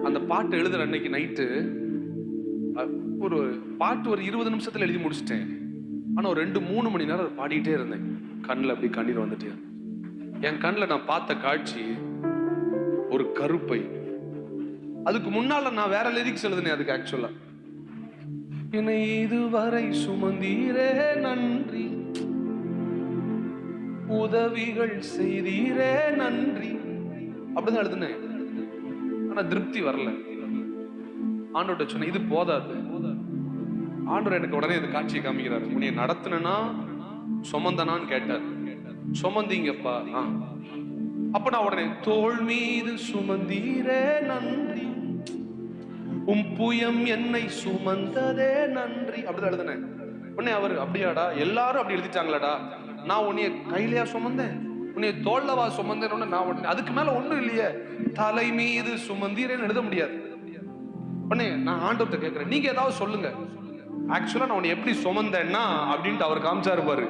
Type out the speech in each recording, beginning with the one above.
அந்த பாட்டு எழுதுற அன்னைக்கு நைட்டு ஒரு பாட்டு ஒரு 20 நிமிஷத்துல எழுதி முடிச்சிட்டேன். ஆனா ஒரு 2-3 மணி நேரம் பாடிட்டே இருந்தேன். கண்ணில் அப்படி கண்ணீர் வந்துட்டே. என் கண்ணில் நான் பார்த்த காட்சி ஒரு கருப்பை. அதுக்கு முன்னால நான் வேற லிரிக்ஸ் எழுதுனேன். அதுக்கு ஆக்சுவலா என்னை இதுவரை சுமந்தீரே நன்றி, உதவிகள் செய்தீரே நன்றி, அப்படிதான் எழுதுனேன். ஆனா திருப்தி வரல. ஆண்டவர்கிட்ட சொன்னேன், இது போதாது. ஆண்டவர் எனக்கு உடனே இது காட்சியை காமிக்கிறாரு. உன்னை நடத்தினா சுமந்தனான்னு கேட்டார். சுமந்தீங்கப்பா. அப்ப நான் உடனே தோள் மீது சுமந்தீரே நன்றி, உம் புயம் என்னை சுமந்ததே நன்றி, அப்படிதான் எழுதுனேன். உடனே அவர் அப்படியாடா, எல்லாரும் அப்படி எழுதிட்டாங்களாடா, நான் உன்னைய கையிலையா சுமந்தேன், உன்னைய தோல்லவா சுமந்தேன்னு நான் உடனே அதுக்கு மேல ஒண்ணும் இல்லையே, தலை மீது சுமந்தீரேன்னு எழுத முடியாது. உடனே நான் ஆண்டவர்கிட்ட கேட்கிறேன், நீங்க ஏதாவது சொல்லுங்க. ஆக்சுவலா நான் உன்னை எப்படி சுமந்தேன்னா அப்படின்ட்டு அவர் காமிச்சாரு பாரு.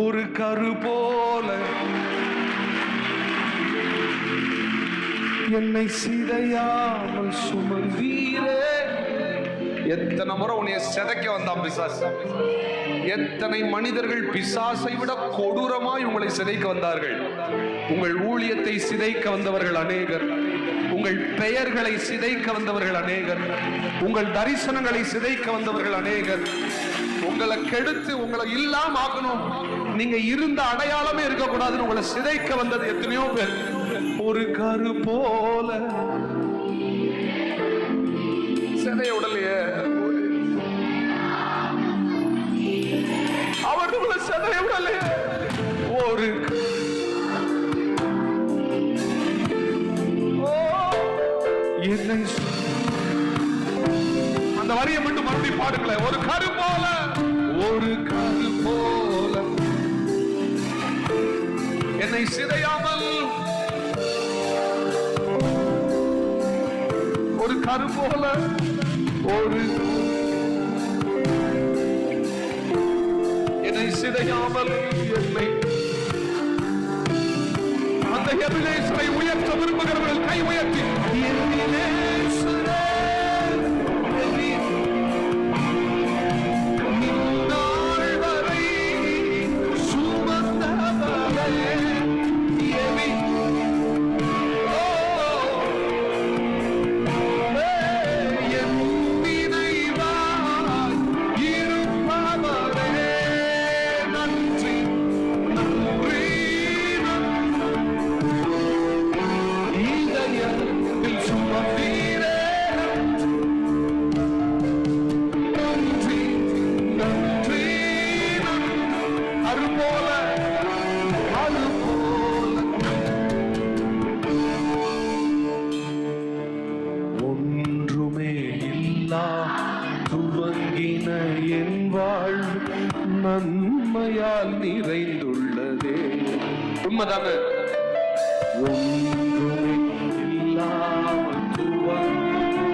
ஒரு கரு போல என்னை சிதையாமல் சுமந்தீரே. எத்தனை முறை உன்னை சிதைக்க வந்தான் பிசாசு. எத்தனை மனிதர்கள் பிசாசை விட கொடூரமாய் உங்களை சிதைக்க வந்தார்கள். உங்கள் ஊழியத்தை சிதைக்க வந்தவர்கள் அநேகர், உங்கள் பெயர்களை சிதைக்க வந்தவர்கள் அநேகர், உங்கள் தரிசனங்களை சிதைக்க வந்தவர்கள் அநேகர். உங்களை கெடுத்து உங்களை இல்லாம ஆக்கணும், நீங்க இருந்த அடையாளமே இருக்கக்கூடாதுன்னு உங்களை சிதைக்க வந்தது எத்தனையோ பேர். ஒரு கரு போல சிதைய உடலையே அவர் உங்களை சிதைய உடலையே. ஒரு என்னை அந்த வரியை மட்டும் மறுபடியும் பாடுங்களேன். ஒரு கரு போல, ஒரு கரு போல என்னை சிதையாமல், ஒரு கரு போல, ஒரு என்னை சிதையாமல் என்னை அந்த எபினேசரை உயர்த்த விரும்புகிறவர்கள் கை உயர்த்தி துவங்கின என் வாழ்வு நன்மையால் நிறைந்துள்ளதே. உண்மைதாங்க. ஒன்றுமே இல்லாமல் துவங்கியால்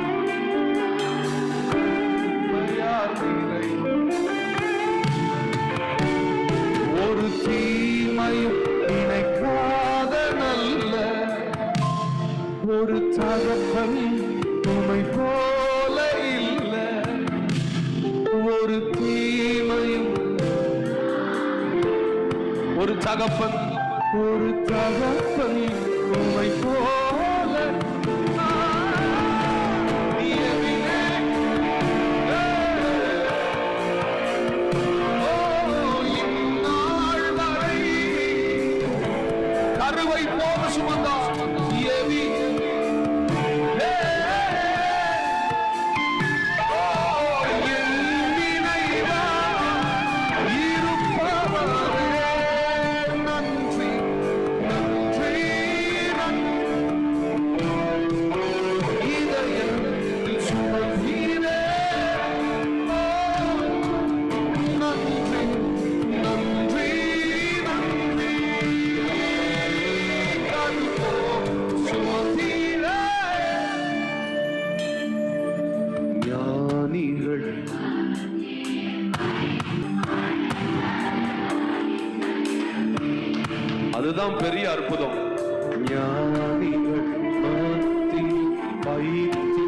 ஒரு தீமையும் நினைக்காத நல்ல ஒரு தகப்பன் உம்மை போல இல்ல. ஒரு தீமையும் ஒரு தகப்பன் உம்மை போல இந்நாள் வரை கருவை போல சுமந்தார். அதுதான் பெரிய அற்புதம். ஞானிகள் பயிற்சி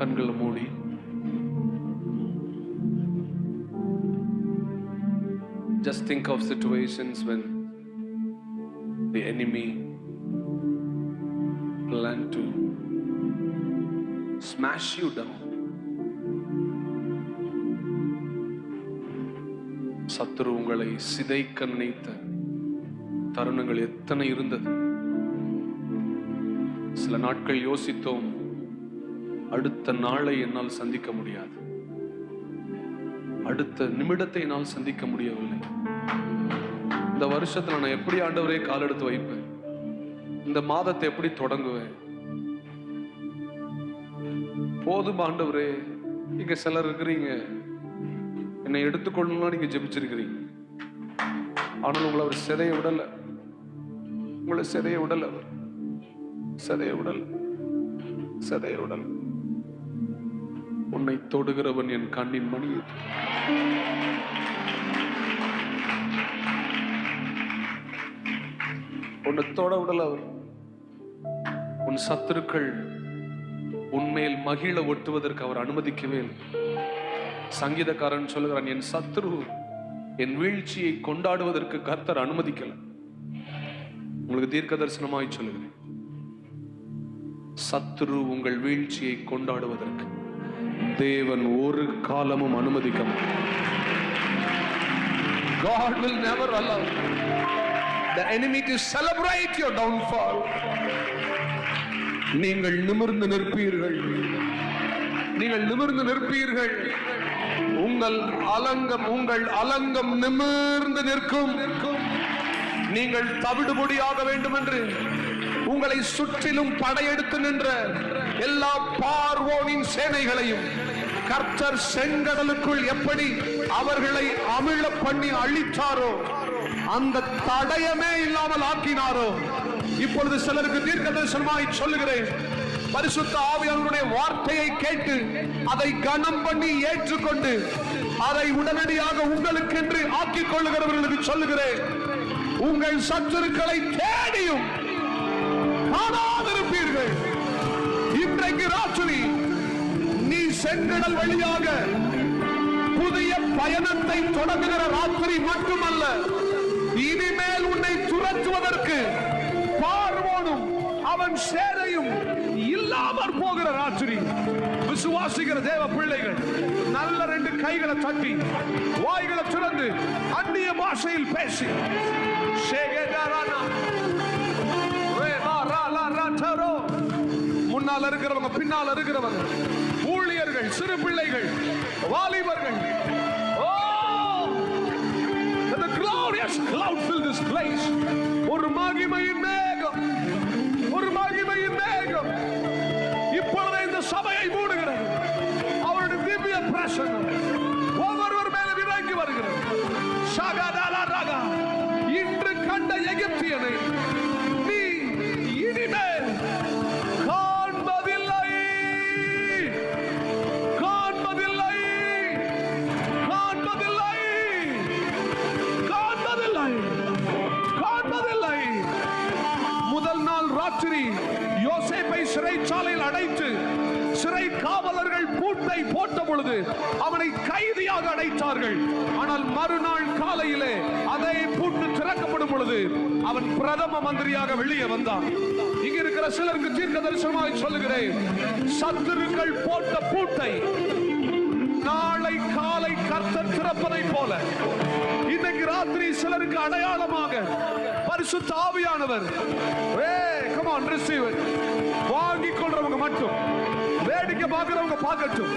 கண்களை மூடி just think of situations when the enemy plan to smash you down. சத்துரு உங்களை சிதைக்க நினைத்த தருணங்கள் எத்தனை இருந்தது. சில நாட்கள் யோசித்தோம், அடுத்த நாளை என்னால் சந்திக்க முடியாது, அடுத்த நிமிடத்தை என்னால் சந்திக்க முடியவில்லை. இந்த வருஷத்துல நான் எப்படி ஆண்டவரே கால் எடுத்து வைப்பேன், இந்த மாதத்தை எப்படி தொடங்குவேன், போதும் ஆண்டவரே. இங்க சிலர் இருக்கிறீங்க, என்னை எடுத்துக்கொள்ளலாம் நீங்க ஜெபிச்சிருக்கிறீங்க, ஆனால் உங்களை அவர் சிதைய விடல, உங்களை சிதைய விடல, அவர் சிதைய விடல, சிதைய விடல. உன்னை தொடுகிறவன் என் கண்ணின் மணி, உன்னை தொட விடல அவர். உன் சத்துருக்கள் உன்மேல் மகிழ ஒட்டுவதற்கு அவர் அனுமதிக்கவே இல்லை. சங்கீதக்காரன் சொல்லுகிறான், என் சத்துரு என் வீழ்ச்சியை கொண்டாடுவதற்கு கர்த்தர் அனுமதிக்கல. உங்களுக்கு தீர்க்க தரிசனமாய் சொல்லுகிறேன், சத்துரு உங்கள் வீழ்ச்சியை கொண்டாடுவதற்கு தேவன் ஒரு காலமும் அனுமதிக்க மாட்டார். God will never allow the enemy to celebrate your downfall. நீங்கள் நிமிர்ந்து நிற்பீர்கள், நீங்கள் நிமிர்ந்து நிற்பீர்கள். உங்கள் அலங்கம் நிமிர்ந்து நிற்கும். நீங்கள் தவிடுபொடியாக வேண்டும் என்று உங்களை சுற்றிலும் படையெடுத்து நின்ற எல்லா பார்வோனின் சேனைகளையும் கர்த்தர் செங்கடலுக்குள் எப்படி அவர்களை அமிழ பண்ணி அழித்தாரோ, அந்த தடயமே இல்லாமல் ஆக்கினாரோ, இப்பொழுது சிலருக்கு தீர்க்க தரிசனமாய் சொல்லுகிறேன், பரிசுத்த ஆவியானவருடைய வார்த்தையை கேட்டு அதை கனம் பண்ணி ஏற்றுக்கொண்டு அதை உடனடியாக உங்களுக்கென்று ஆக்கிக் கொள்ளுகிறவர்களுக்கு சொல்லுகிறேன், உங்கள் சத்துருக்களை தேடியும் காணாதிருப்பீர்கள். இன்றைக்கு ராத்திரி நீ செங்கடல் வழியாக புதிய பயணத்தை தொடங்குகிற ராத்திரி மட்டுமல்ல, இனிமேல் உன்னை துரத்துவதற்கு பார்வோனும் அவன் சேனையும் இல்லாமற் போகிற ராத்திரி. விசுவாசிக்கிற தேவ பிள்ளைகள் நல்ல ரெண்டு கைகளை தட்டி வாய்களை திறந்து அந்நிய பாஷையில் பேசி முன்னால் இருக்கிறவங்க, பின்னால் இருக்கிறவங்க, ஊழியர்கள், சிறு பிள்ளைகள், வாலிபர்கள், the glorious cloud fill this place. ஒரு மகிமையின் மேகம், ஒரு மகிமையின் மேகம் இப்பொழுது இந்த சபையை மூடுகிறது. அவருடைய திவ்ய பிரசன்னம் ஒவ்வொருவர் மேல இறங்கி வருகிறது. ஷகதாலா ரகா, இன்று கண்ட எகிப்தியனை நீ இனிமேல் காண்பதில்லை, காண்பதில்லை, காண்பதில்லை, காண்பதில்லை, காண்பதில்லை. முதல் நாள் ராத்திரி யோசேப்பை சிறைச்சாலையில் அடைத்து சிறை காவலர்கள் பூட்டை போட்ட பொழுது அவனை கைதியாக அடைத்தார்கள். ஆனால் மறுநாள் காலையிலே அதை பூட்டு திறக்கப்படும் பொழுது அவன் பிரதம மந்திரியாக வெளியே வந்தான். இங்க இருக்கிற சிலருக்கு தீர்க்க தரிசனமாக சொல்லுகிறேன், சத்துருக்கள் போட்ட பூட்டை நாளை காலை கர்த்தர் திறப்பதை போல இன்னைக்கு ராத்திரி சிலருக்கு அடையாளமாக பரிசுத்த ஆவியானவர் வாங்கிக் கொள்றவங்க மட்டும், வேடிக்கை பார்க்கிறவங்க பார்க்கட்டும்.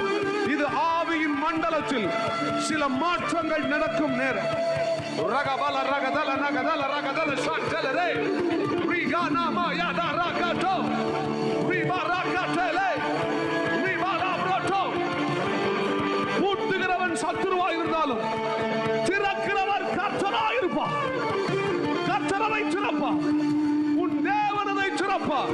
இது ஆவியின் மண்டலத்தில் சில மாற்றங்கள் நடக்கும் நேரம். ரகபல ரகதல நகதல ரகதல ஷாட்டலே ரிகானா மாயாதா ரகதோ ரிபாரகதலே ரிபாராப்ரோட்டோ. பூட்டுகிறவன் சத்துருவாய் இருந்தாலும் திறக்கிறவர் கர்த்தராய் இருப்பார். கர்த்தரை திறப்பார், உன் தேவனை திறப்பார்.